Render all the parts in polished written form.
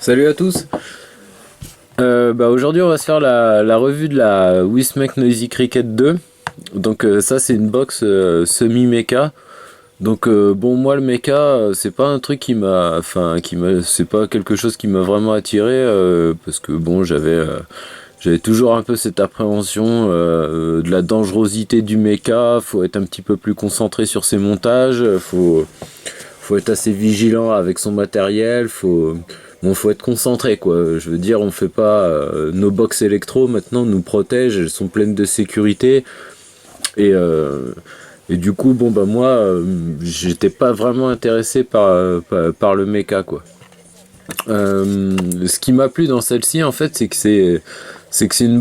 Salut à tous. Aujourd'hui on va se faire la revue de la Wismec Noisy Cricket 2. Donc ça c'est une box semi-mecha. Donc bon, moi le mecha c'est pas un truc c'est pas quelque chose qui m'a vraiment attiré, parce que bon, j'avais toujours un peu cette appréhension de la dangerosité du mecha. Faut être un petit peu plus concentré sur ses montages, faut être assez vigilant avec son matériel, faut être concentré quoi. Je veux dire, on fait pas nos box électro maintenant nous protègent, elles sont pleines de sécurité et du coup bon bah moi j'étais pas vraiment intéressé par le mecha quoi. Ce qui m'a plu dans celle-ci en fait, c'est une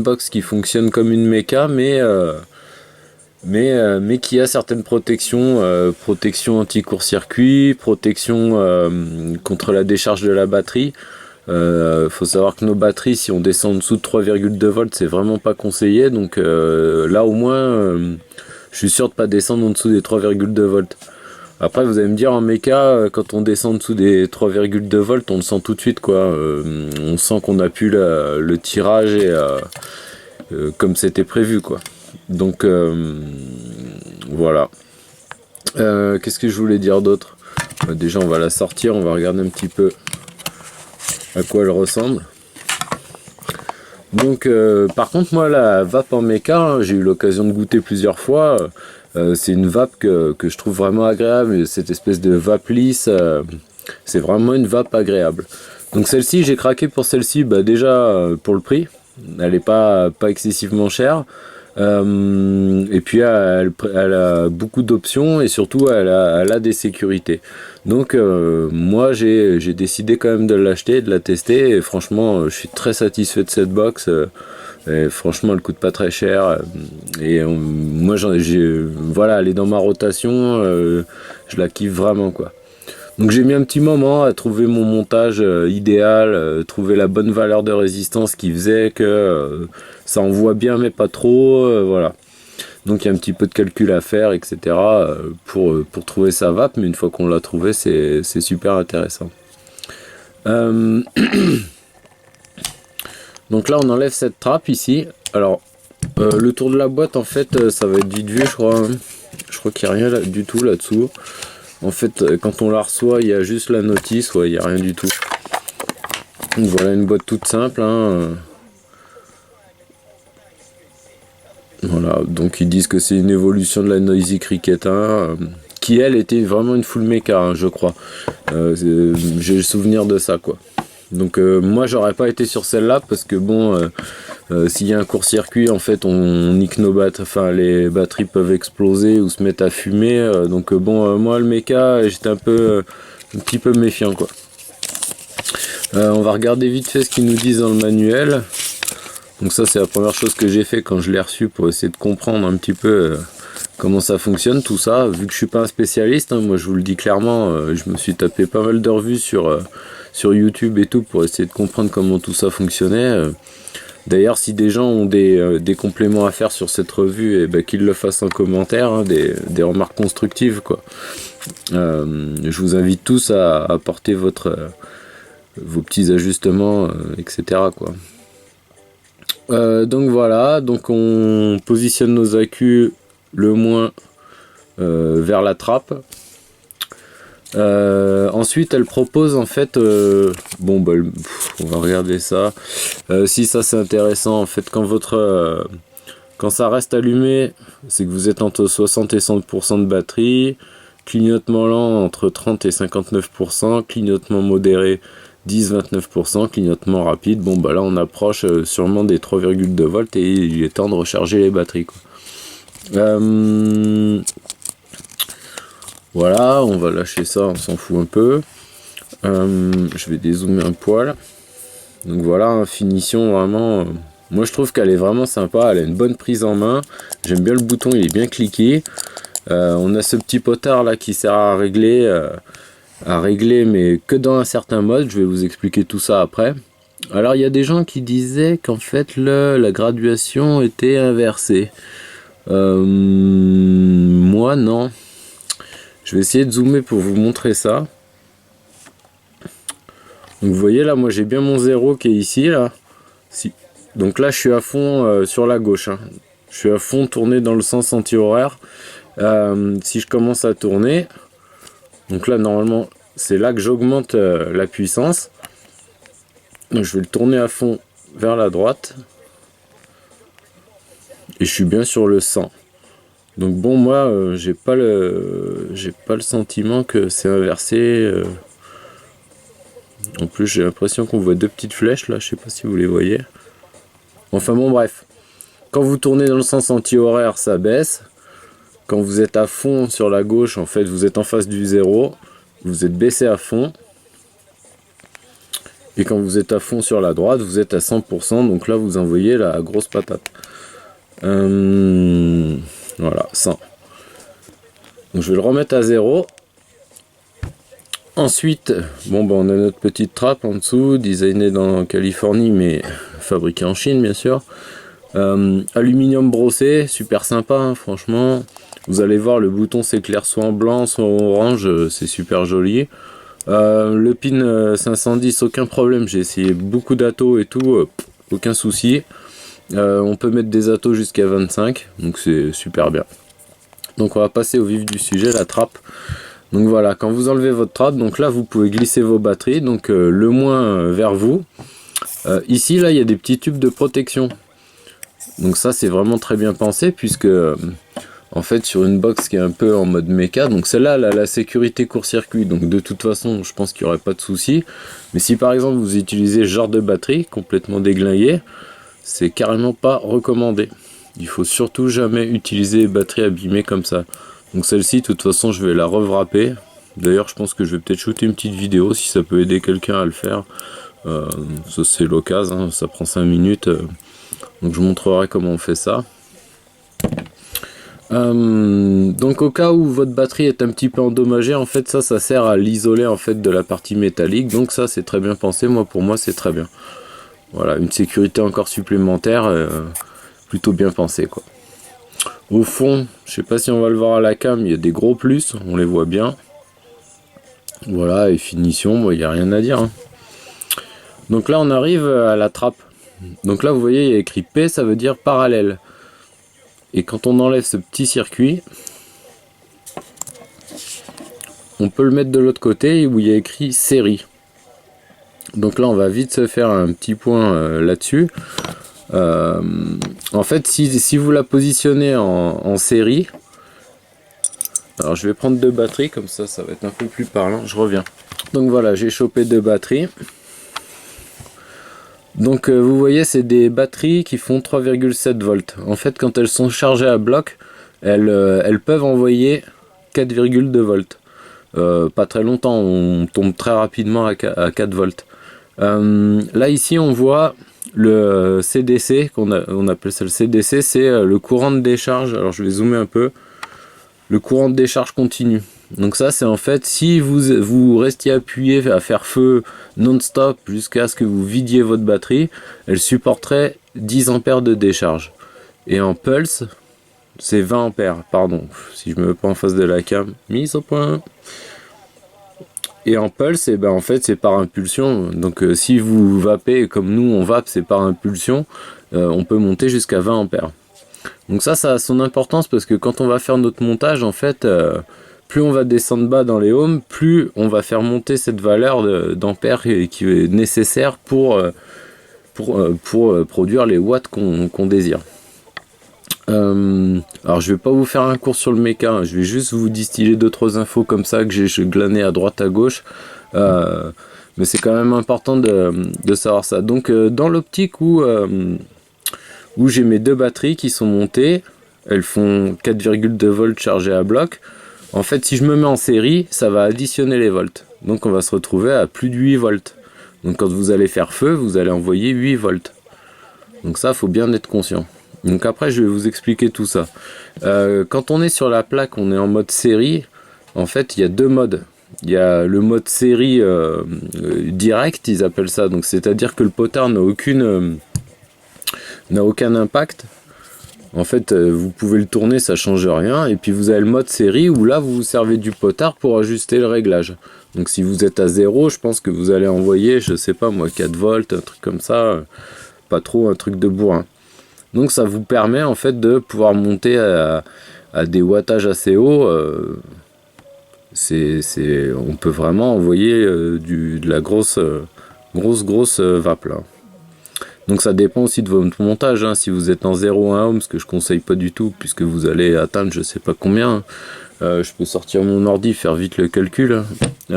box qui fonctionne comme une mecha, mais qui a certaines protections, protection anti-court-circuit, protection contre la décharge de la batterie. Faut savoir que nos batteries, si on descend en dessous de 3,2 volts, c'est vraiment pas conseillé. Donc là au moins, je suis sûr de pas descendre en dessous des 3,2 volts. Après vous allez me dire, en méca, quand on descend en dessous des 3,2 volts, on le sent tout de suite quoi. On sent qu'on a pu le tirage comme c'était prévu quoi. Donc voilà. Qu'est-ce que je voulais dire d'autre? Déjà on va la sortir, on va regarder un petit peu à quoi elle ressemble. Donc par contre moi la vape en méca, hein, j'ai eu l'occasion de goûter plusieurs fois. C'est une vape que je trouve vraiment agréable, cette espèce de vape lisse, c'est vraiment une vape agréable. Donc celle-ci, j'ai craqué pour celle-ci, déjà pour le prix, elle est pas excessivement chère. Et puis elle a beaucoup d'options et surtout elle a des sécurités. Donc moi j'ai décidé quand même de l'acheter, de la tester, et franchement je suis très satisfait de cette box. Et franchement elle coûte pas très cher, moi voilà, elle est dans ma rotation, je la kiffe vraiment quoi. Donc j'ai mis un petit moment à trouver mon montage idéal, trouver la bonne valeur de résistance qui faisait que ça envoie bien mais pas trop, voilà. Donc il y a un petit peu de calcul à faire, etc. Pour trouver sa vape, mais une fois qu'on l'a trouvé, c'est super intéressant. Donc là on enlève cette trappe ici. Alors le tour de la boîte en fait ça va être vite vu, je crois. Je crois qu'il n'y a rien du tout là-dessous. En fait quand on la reçoit il y a juste la notice, ouais, il n'y a rien du tout. Donc voilà une boîte toute simple, hein. Voilà, donc ils disent que c'est une évolution de la Noisy Cricket 1, qui elle était vraiment une full mecha, hein, je crois. J'ai le souvenir de ça quoi. Donc moi j'aurais pas été sur celle-là parce que bon, s'il y a un court-circuit en fait on nique nos batteries, enfin les batteries peuvent exploser ou se mettre à fumer. Donc bon, moi le mecha j'étais un petit peu méfiant quoi. On va regarder vite fait ce qu'ils nous disent dans le manuel. Donc ça c'est la première chose que j'ai fait quand je l'ai reçu pour essayer de comprendre un petit peu comment ça fonctionne tout ça. Vu que je suis pas un spécialiste, hein, moi je vous le dis clairement, je me suis tapé pas mal de revues sur YouTube et tout pour essayer de comprendre comment tout ça fonctionnait. D'ailleurs si des gens ont des compléments à faire sur cette revue, qu'ils le fassent en commentaire, hein, des remarques constructives quoi. Je vous invite tous à apporter vos petits ajustements, etc. quoi. Donc voilà, donc on positionne nos accus le moins vers la trappe. Ensuite elle propose en fait on va regarder ça. Si ça c'est intéressant en fait, quand ça reste allumé, c'est que vous êtes entre 60 et 100% de batterie. Clignotement lent entre 30 et 59%, clignotement modéré 10-29%, clignotement rapide, là on approche sûrement des 3,2 volts et il est temps de recharger les batteries quoi. Voilà, on va lâcher ça, on s'en fout un peu. Je vais dézoomer un poil. Donc voilà, hein, finition vraiment, moi je trouve qu'elle est vraiment sympa, elle a une bonne prise en main, j'aime bien le bouton, il est bien cliqué. On a ce petit potard là qui sert à régler mais que dans un certain mode. Je vais vous expliquer tout ça après. Alors il y a des gens qui disaient qu'en fait la graduation était inversée. Moi non. Je vais essayer de zoomer pour vous montrer ça. Donc vous voyez là, moi j'ai bien mon 0 qui est ici là. Si. Donc là je suis à fond sur la gauche. Hein. Je suis à fond tourné dans le sens anti-horaire. Si je commence à tourner, donc là normalement c'est là que j'augmente la puissance. Donc je vais le tourner à fond vers la droite. Et je suis bien sur le 100. Donc bon, moi j'ai pas le sentiment que c'est inversé. En plus j'ai l'impression qu'on voit deux petites flèches là, je sais pas si vous les voyez. Enfin bon bref. Quand vous tournez dans le sens anti-horaire, ça baisse. Quand vous êtes à fond sur la gauche, en fait vous êtes en face du 0. Vous êtes baissé à fond. Et quand vous êtes à fond sur la droite, vous êtes à 100%. Donc là vous envoyez la grosse patate. Voilà, 100. Donc je vais le remettre à 0. Ensuite, bon on a notre petite trappe en dessous, designée en Californie, mais fabriquée en Chine bien sûr. Aluminium brossé, super sympa hein, franchement. Vous allez voir, le bouton s'éclaire soit en blanc, soit en orange, c'est super joli. Le pin 510, aucun problème, j'ai essayé beaucoup d'atos et tout, aucun souci. On peut mettre des atos jusqu'à 25, donc c'est super bien. Donc on va passer au vif du sujet, la trappe. Donc voilà, quand vous enlevez votre trappe, donc là vous pouvez glisser vos batteries, donc le moins vers vous. Ici là il y a des petits tubes de protection. Donc ça c'est vraiment très bien pensé puisque en fait sur une box qui est un peu en mode méca, donc celle-là la sécurité court-circuit, donc de toute façon je pense qu'il n'y aurait pas de souci. Mais si par exemple vous utilisez ce genre de batterie complètement déglinguée, c'est carrément pas recommandé. Il faut surtout jamais utiliser les batteries abîmées comme ça. Donc celle-ci, de toute façon, je vais la rewrapper. D'ailleurs, je pense que je vais peut-être shooter une petite vidéo si ça peut aider quelqu'un à le faire. Ça c'est l'occasion, hein, ça prend 5 minutes. Donc je montrerai comment on fait ça. Donc au cas où votre batterie est un petit peu endommagée, en fait ça sert à l'isoler en fait de la partie métallique. Donc ça c'est très bien pensé, pour moi c'est très bien. Voilà, une sécurité encore supplémentaire, plutôt bien pensée quoi. Au fond, je sais pas si on va le voir à la cam, il y a des gros plus, on les voit bien. Voilà, et finition, il n'y a rien à dire. Hein. Donc là on arrive à la trappe. Donc là vous voyez il y a écrit P, ça veut dire parallèle. Et quand on enlève ce petit circuit, on peut le mettre de l'autre côté où il y a écrit série. Donc là on va vite se faire un petit point là-dessus. En fait si vous la positionnez en série, alors je vais prendre deux batteries comme ça va être un peu plus parlant, je reviens. Donc voilà, j'ai chopé deux batteries. Donc vous voyez c'est des batteries qui font 3,7 volts. En fait quand elles sont chargées à bloc, elles peuvent envoyer 4,2 volts. Pas très longtemps, on tombe très rapidement à 4 volts. Là ici on voit le CDC, on appelle ça le CDC, c'est le courant de décharge. Alors je vais zoomer un peu. Le courant de décharge continu. Donc ça c'est en fait si vous restiez appuyé à faire feu non-stop jusqu'à ce que vous vidiez votre batterie, elle supporterait 10 ampères de décharge. Et en pulse, c'est 20 ampères, pardon, si je me mets pas en face de la cam, mise au point. Et en pulse, et ben en fait c'est par impulsion. Donc si vous vapez comme nous on vape, c'est par impulsion, on peut monter jusqu'à 20 ampères. Donc ça a son importance parce que quand on va faire notre montage, en fait, plus on va descendre bas dans les ohms, plus on va faire monter cette valeur d'ampères qui est nécessaire pour produire les watts qu'on désire. Alors je vais pas vous faire un cours sur le méca, hein, je vais juste vous distiller 2-3 infos comme ça que j'ai glané à droite à gauche. Mais c'est quand même important de savoir ça. Donc dans l'optique où j'ai mes deux batteries qui sont montées, elles font 4,2 volts chargées à bloc. En fait si je me mets en série, ça va additionner les volts. Donc on va se retrouver à plus de 8 volts. Donc quand vous allez faire feu, vous allez envoyer 8 volts. Donc ça, faut bien être conscient. Donc après, je vais vous expliquer tout ça. Quand on est sur la plaque, on est en mode série. En fait, il y a deux modes. Il y a le mode série direct, ils appellent ça. Donc c'est-à-dire que le potard n'a aucun impact En fait, vous pouvez le tourner, ça change rien. Et puis vous avez le mode série où là, vous vous servez du potard pour ajuster le réglage. Donc si vous êtes à 0, je pense que vous allez envoyer, je sais pas moi, 4 volts, un truc comme ça. Pas trop un truc de bourrin. Donc ça vous permet en fait de pouvoir monter à des wattages assez hauts. On peut vraiment envoyer de la grosse vape là. Donc ça dépend aussi de votre montage, hein. Si vous êtes en 0,1 ohm, ce que je conseille pas du tout, puisque vous allez atteindre je sais pas combien. Je peux sortir mon ordi, faire vite le calcul. Mais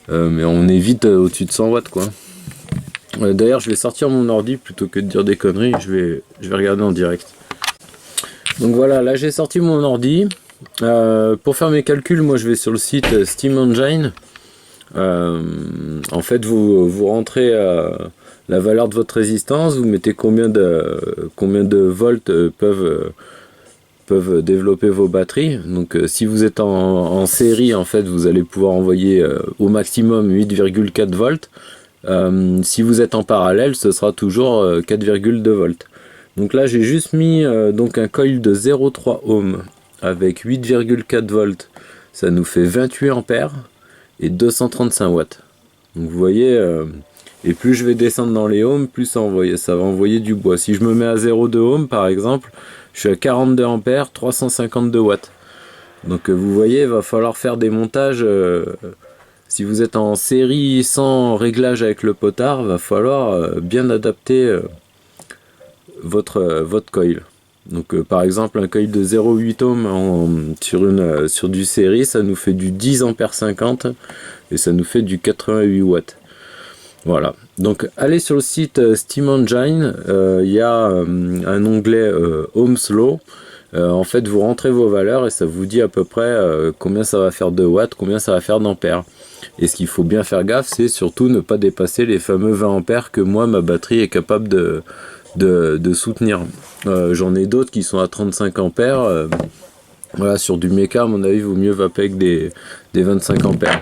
on est vite au-dessus de 100 watts quoi. D'ailleurs je vais sortir mon ordi plutôt que de dire des conneries, je vais regarder en direct. Donc voilà, là j'ai sorti mon ordi. Pour faire mes calculs, moi je vais sur le site Steam Engine. En fait vous rentrez la valeur de votre résistance, vous mettez combien de volts peuvent développer vos batteries. Donc si vous êtes en série, en fait vous allez pouvoir envoyer au maximum 8,4 volts. Si vous êtes en parallèle, ce sera toujours 4,2 volts. Donc là j'ai juste mis donc un coil de 0,3 ohm avec 8,4 volts. Ça nous fait 28 ampères et 235 watts. Donc vous voyez, et plus je vais descendre dans les ohms, plus ça va envoyer du bois. Si je me mets à 0,2 ohm par exemple, je suis à 42 ampères, 352 watts. Donc vous voyez, il va falloir faire des montages. Si vous êtes en série sans réglage avec le potard, va falloir bien adapter votre coil. Donc par exemple un coil de 0,8 ohm sur du série, ça nous fait du 10 ampères 50 et ça nous fait du 88 watts. Voilà, donc allez sur le site Steam Engine, il y a un onglet Ohm's Law. En fait vous rentrez vos valeurs et ça vous dit à peu près combien ça va faire de watts, combien ça va faire d'ampères. Et ce qu'il faut bien faire gaffe, c'est surtout ne pas dépasser les fameux 20 ampères que moi ma batterie est capable de soutenir. J'en ai d'autres qui sont à 35 ampères. Voilà, sur du méca, à mon avis, il vaut mieux vaper avec des 25 ampères.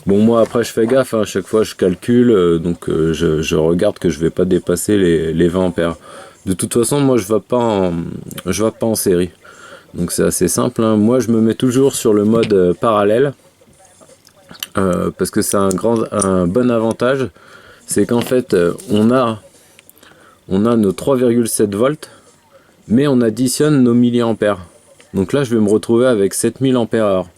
Bon, moi après je fais gaffe, hein, à chaque fois je calcule, donc je regarde que je vais pas dépasser les 20 ampères. De toute façon, moi je vape pas en série. Donc c'est assez simple, hein. Moi je me mets toujours sur le mode parallèle. Parce que c'est un bon avantage, c'est qu'en fait on a nos 3,7 volts, mais on additionne nos milliampères. Donc là je vais me retrouver avec 7000 ampères/heure.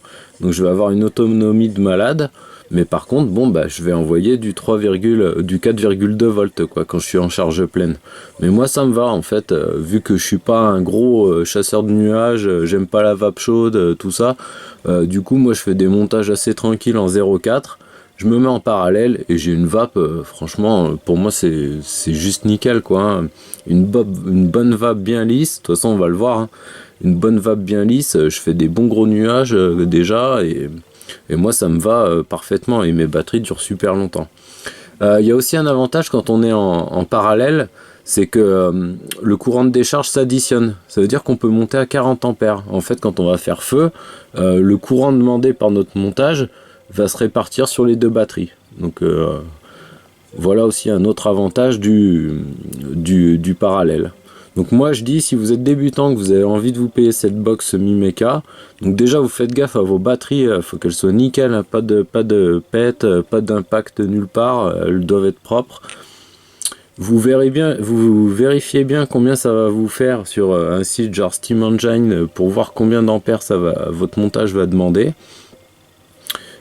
Donc je vais avoir une autonomie de malade, mais par contre bon bah je vais envoyer du 4,2 volts quoi quand je suis en charge pleine. Mais moi ça me va en fait, vu que je suis pas un gros chasseur de nuages, j'aime pas la vape chaude, tout ça. Du coup moi je fais des montages assez tranquilles en 0,4. Je me mets en parallèle et j'ai une vape, franchement, pour moi c'est juste nickel quoi, hein. Une bonne vape bien lisse, de toute façon on va le voir, hein. Une bonne vape bien lisse, je fais des bons gros nuages déjà et moi ça me va parfaitement et mes batteries durent super longtemps. Il y a aussi un avantage quand on est en parallèle, c'est que le courant de décharge s'additionne. Ça veut dire qu'on peut monter à 40 ampères. En fait quand on va faire feu, le courant demandé par notre montage va se répartir sur les deux batteries. Donc voilà aussi un autre avantage du parallèle. Donc moi je dis, si vous êtes débutant, que vous avez envie de vous payer cette box Mi-Meca, donc déjà vous faites gaffe à vos batteries, il faut qu'elles soient nickel, hein, pas de pète, pas d'impact nulle part, elles doivent être propres. Vous vérifiez bien combien ça va vous faire sur un site genre Steam Engine pour voir combien d'ampères votre montage va demander.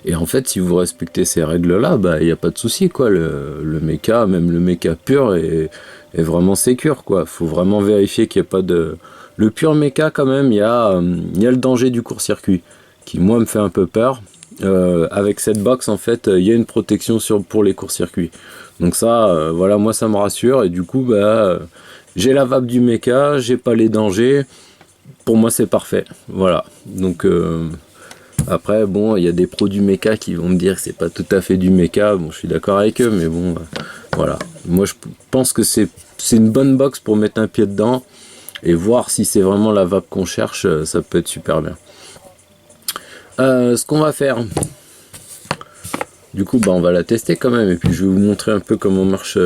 Et en fait, si vous respectez ces règles-là, bah il n'y a pas de souci quoi. Le méca, même le méca pur est vraiment sécure quoi. Faut vraiment vérifier qu'il n'y a pas de. Le pur méca quand même, il y a le danger du court-circuit qui moi me fait un peu peur. Avec cette box en fait, il y a une protection pour les courts-circuits. Donc ça, voilà, moi ça me rassure et du coup bah j'ai la vape du méca, j'ai pas les dangers. Pour moi c'est parfait. Voilà. Donc après, bon, il y a des pros du méca qui vont me dire que c'est pas tout à fait du méca. Bon, je suis d'accord avec eux, mais bon, voilà. Moi, je pense que c'est une bonne box pour mettre un pied dedans et voir si c'est vraiment la vape qu'on cherche. Ça peut être super bien. Ce qu'on va faire, du coup, bah, on va la tester quand même. Et puis, je vais vous montrer un peu comment marche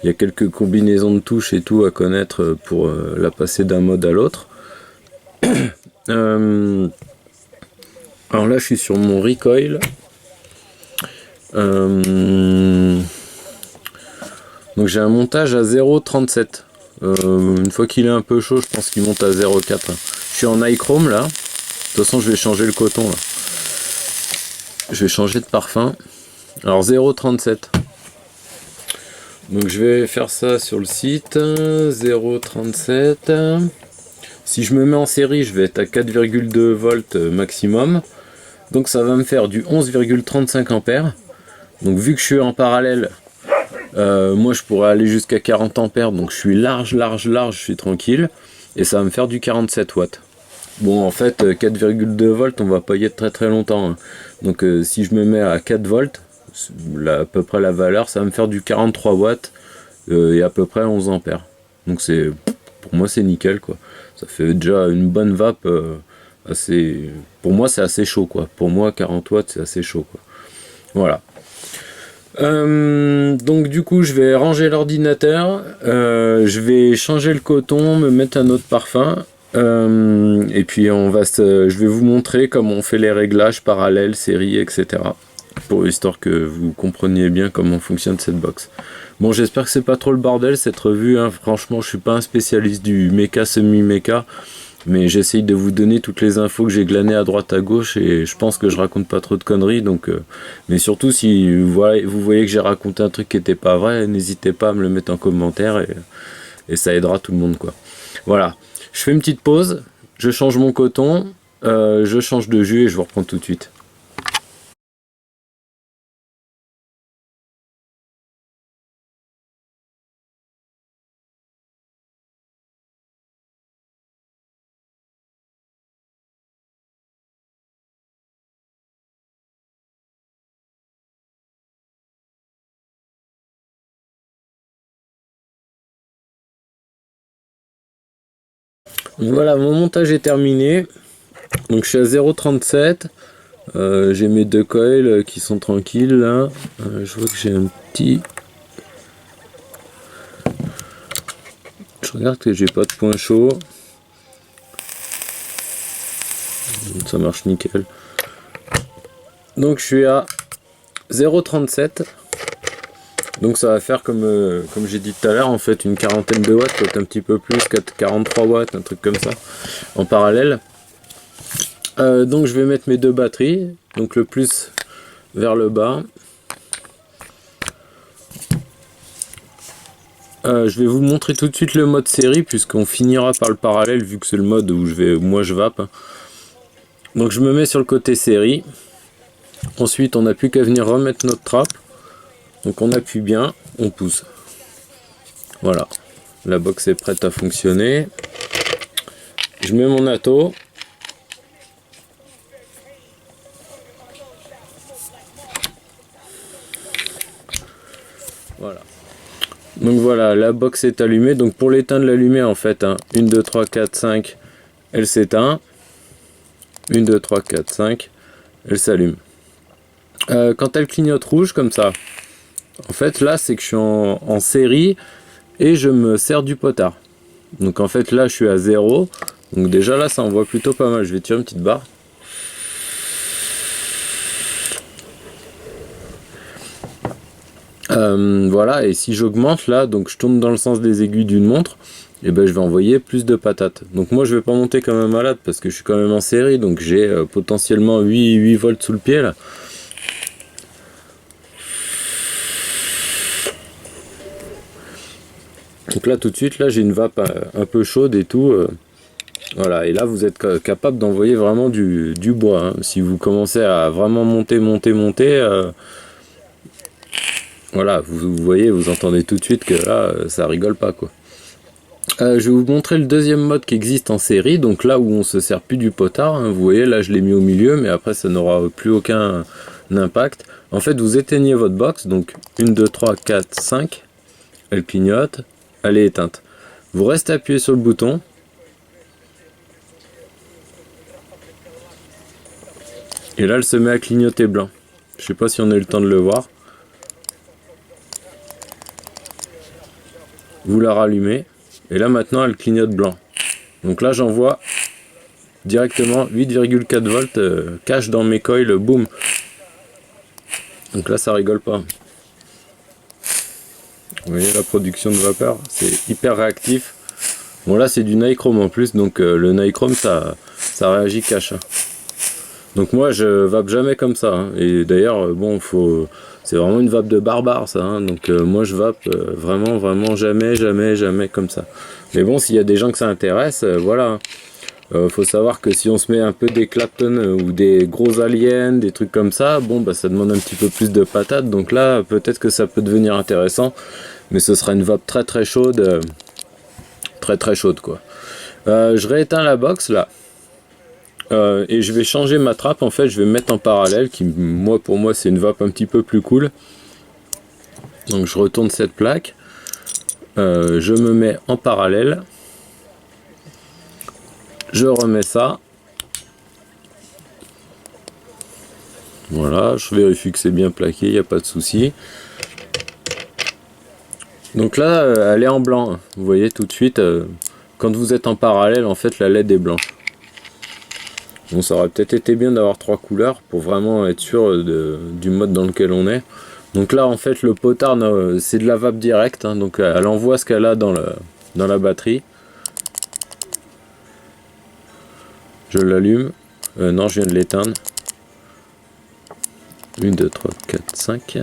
Il y a quelques combinaisons de touches et tout à connaître pour la passer d'un mode à l'autre. Alors là, je suis sur mon recoil. Donc j'ai un montage à 0,37. Une fois qu'il est un peu chaud, je pense qu'il monte à 0,4. Je suis en iChrome là. De toute façon, je vais changer le coton là. Je vais changer de parfum. Alors 0,37. Donc je vais faire ça sur le site. 0,37. Si je me mets en série, je vais être à 4,2 volts maximum. Donc ça va me faire du 11,35 ampères. Donc vu que je suis en parallèle, moi je pourrais aller jusqu'à 40 ampères. Donc je suis large, je suis tranquille. Et ça va me faire du 47 watts. Bon, en fait, 4,2 volts, on va pas y être très très longtemps. Hein. Donc si je me mets à 4 volts, à peu près la valeur, ça va me faire du 43 watts et à peu près 11 ampères. Donc c'est, pour moi c'est nickel quoi. Ça fait déjà une bonne vape assez... Pour moi c'est assez chaud quoi. Pour moi 40 watts c'est assez chaud quoi. Voilà. Donc du coup je vais ranger l'ordinateur, je vais changer le coton, me mettre un autre parfum. Et puis je vais vous montrer comment on fait les réglages parallèles, séries, etc. Pour histoire que vous compreniez bien comment fonctionne cette box. Bon, j'espère que c'est pas trop le bordel cette revue. Hein. Franchement, je suis pas un spécialiste du méca semi-méca, mais j'essaye de vous donner toutes les infos que j'ai glanées à droite à gauche et je pense que je raconte pas trop de conneries. Donc, mais surtout si vous voyez que j'ai raconté un truc qui était pas vrai, n'hésitez pas à me le mettre en commentaire et ça aidera tout le monde quoi. Voilà. Je fais une petite pause, je change mon coton, je change de jus et je vous reprends tout de suite. Voilà, mon montage est terminé. Donc je suis à 0,37. J'ai mes deux coils qui sont tranquilles là. Je vois que j'ai un petit... Je regarde que j'ai pas de point chaud. Ça marche nickel. Donc je suis à 0,37. Donc ça va faire comme j'ai dit tout à l'heure, en fait une quarantaine de watts, peut-être un petit peu plus, 43 watts, un truc comme ça, en parallèle. Donc je vais mettre mes deux batteries, donc le plus vers le bas. Je vais vous montrer tout de suite le mode série, puisqu'on finira par le parallèle, vu que c'est le mode où moi je vape. Donc je me mets sur le côté série. Ensuite on n'a plus qu'à venir remettre notre trappe. Donc on appuie bien, on pousse. Voilà, la box est prête à fonctionner. Je mets mon atto. Voilà. Donc voilà, la box est allumée. Donc pour l'éteindre la lumière en fait, 1, 2, 3, 4, 5, elle s'éteint. 1, 2, 3, 4, 5, elle s'allume. Quand elle clignote rouge comme ça, en fait là c'est que je suis en série et je me sers du potard. Donc en fait là je suis à 0. Donc déjà là ça envoie plutôt pas mal. Je vais tirer une petite barre. Voilà, et si j'augmente là, donc je tourne dans le sens des aiguilles d'une montre, et ben je vais envoyer plus de patates. Donc moi je vais pas monter comme un malade parce que je suis quand même en série, donc j'ai potentiellement 8 volts sous le pied là. Donc là tout de suite là j'ai une vape un peu chaude et tout. Voilà, et là vous êtes capable d'envoyer vraiment du bois. Hein. Si vous commencez à vraiment monter, voilà, vous voyez, vous entendez tout de suite que là ça rigole pas quoi. Je vais vous montrer le deuxième mode qui existe en série, donc là où on se sert plus du potard, hein, vous voyez là je l'ai mis au milieu, mais après ça n'aura plus aucun impact. En fait vous éteignez votre box, donc 1, 2, 3, 4, 5, elle clignote, elle est éteinte. Vous restez appuyé sur le bouton, et là elle se met à clignoter blanc. Je sais pas si on a eu le temps de le voir. vous la rallumez, et là maintenant elle clignote blanc. Donc là j'envoie directement 8,4 volts cash dans mes coils, boum. Donc là ça rigole pas. Vous voyez la production de vapeur, c'est hyper réactif. Bon là c'est du nichrome en plus, donc le nichrome ça réagit cash. Donc moi je vape jamais comme ça, hein. Et d'ailleurs bon c'est vraiment une vape de barbare ça, hein. Donc moi je vape vraiment jamais comme ça. Mais bon, s'il y a des gens que ça intéresse, voilà. Faut savoir que si on se met un peu des Clapton ou des gros aliens, des trucs comme ça, bon bah ça demande un petit peu plus de patates, donc là peut-être que ça peut devenir intéressant, mais ce sera une vape très chaude, très chaude quoi. Je rééteins la box là, et je vais changer ma trappe, en fait je vais me mettre en parallèle, qui pour moi c'est une vape un petit peu plus cool. Donc je retourne cette plaque, je me mets en parallèle. Je remets ça. Voilà, je vérifie que c'est bien plaqué, il n'y a pas de souci. Donc là, elle est en blanc. Vous voyez tout de suite, quand vous êtes en parallèle, en fait, la LED est blanche. Bon, ça aurait peut-être été bien d'avoir 3 couleurs pour vraiment être sûr du mode dans lequel on est. Donc là, en fait, le potard, c'est de la vape directe. Hein, donc elle envoie ce qu'elle a dans la batterie. Je l'allume. Non, je viens de l'éteindre. 1, 2, 3, 4, 5.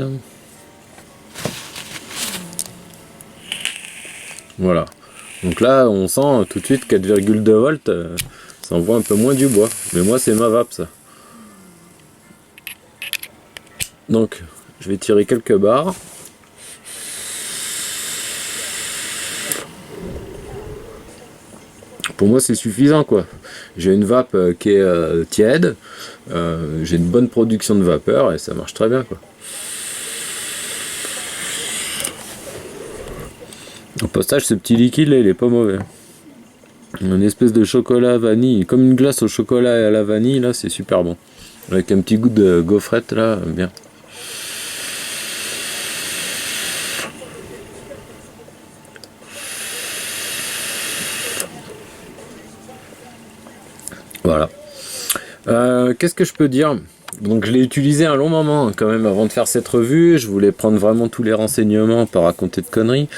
Voilà. Donc là, on sent tout de suite 4,2 volts. Ça envoie un peu moins du bois. Mais moi, c'est ma vape, ça. Donc, je vais tirer quelques barres. Pour moi c'est suffisant quoi. J'ai une vape qui est tiède, j'ai une bonne production de vapeur et ça marche très bien quoi. Au passage ce petit liquide là il est pas mauvais. Une espèce de chocolat vanille, comme une glace au chocolat et à la vanille là, c'est super bon. Avec un petit goût de gaufrette là, bien. Voilà. Qu'est-ce que je peux dire? Donc je l'ai utilisé un long moment quand même avant de faire cette revue. Je voulais prendre vraiment tous les renseignements, pas raconter de conneries.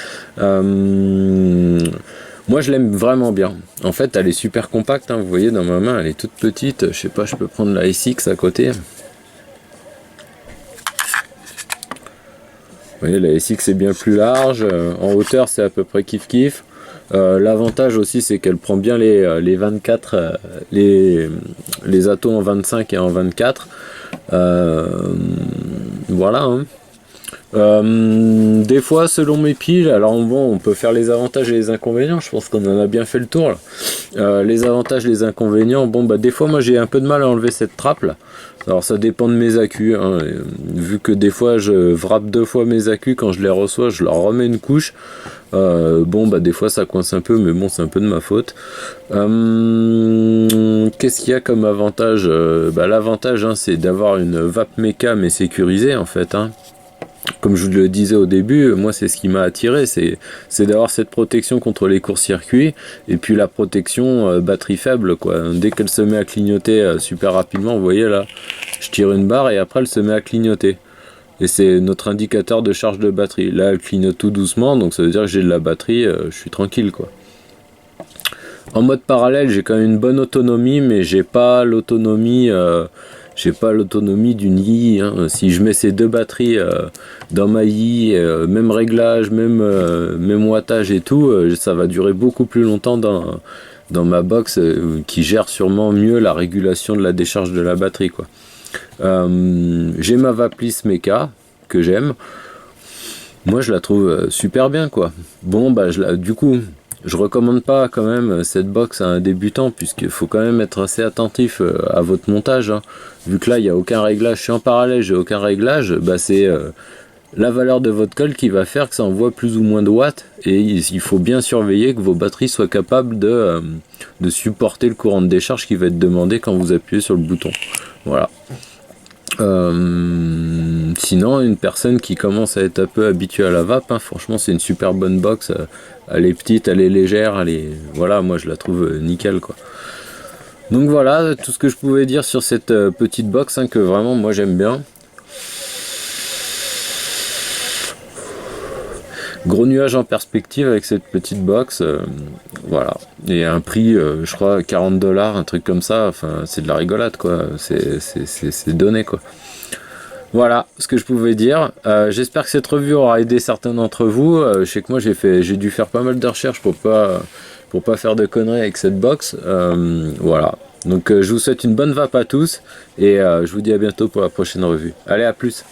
Moi je l'aime vraiment bien. En fait elle est super compacte, hein. Vous voyez dans ma main elle est toute petite. Je sais pas, je peux prendre la SX à côté. Vous voyez la SX est bien plus large. En hauteur c'est à peu près kiff. L'avantage aussi c'est qu'elle prend bien les 24, les atos en 25 et en 24. Voilà. Hein. Des fois selon mes piles, alors bon, on peut faire les avantages et les inconvénients, je pense qu'on en a bien fait le tour là. Les avantages, les inconvénients, bon bah des fois moi j'ai un peu de mal à enlever cette trappe là. Alors ça dépend de mes accus, hein. Vu que des fois je vrappe 2 fois mes accus, quand je les reçois je leur remets une couche. Bon bah des fois ça coince un peu, mais bon c'est un peu de ma faute. Qu'est-ce qu'il y a comme avantage? L'avantage hein, c'est d'avoir une vape méca mais sécurisée en fait. Hein. Comme je le disais au début, moi c'est ce qui m'a attiré, c'est d'avoir cette protection contre les courts-circuits et puis la protection batterie faible quoi. Dès qu'elle se met à clignoter super rapidement, vous voyez là, je tire une barre et après elle se met à clignoter. Et c'est notre indicateur de charge de batterie. Là elle clignote tout doucement, donc ça veut dire que j'ai de la batterie, je suis tranquille quoi. En mode parallèle, j'ai quand même une bonne autonomie, mais j'ai pas l'autonomie d'une Yi. Hein. Si je mets ces 2 batteries dans ma Yi, même réglage, même wattage et tout, ça va durer beaucoup plus longtemps dans ma box qui gère sûrement mieux la régulation de la décharge de la batterie quoi. J'ai ma Vaplice Mecha que j'aime. Moi je la trouve super bien quoi. Bon bah du coup je recommande pas quand même cette box à un débutant, puisqu'il faut quand même être assez attentif à votre montage. Hein. Vu que là il n'y a aucun réglage, je suis en parallèle, j'ai aucun réglage, bah c'est la valeur de votre colle qui va faire que ça envoie plus ou moins de watts, et il faut bien surveiller que vos batteries soient capables de supporter le courant de décharge qui va être demandé quand vous appuyez sur le bouton. Voilà. Sinon, une personne qui commence à être un peu habituée à la vape, hein, franchement, c'est une super bonne box. Elle est petite, elle est légère, voilà, moi je la trouve nickel, quoi. Donc voilà, tout ce que je pouvais dire sur cette petite box, hein, que vraiment moi j'aime bien. Gros nuage en perspective avec cette petite box, voilà. Et un prix, je crois, 40 $, un truc comme ça, enfin, c'est de la rigolade, quoi. C'est donné, quoi. Voilà ce que je pouvais dire. J'espère que cette revue aura aidé certains d'entre vous. Je sais que moi j'ai dû faire pas mal de recherches pour pas faire de conneries avec cette box. Voilà. Donc je vous souhaite une bonne vape à tous et je vous dis à bientôt pour la prochaine revue. Allez, à plus.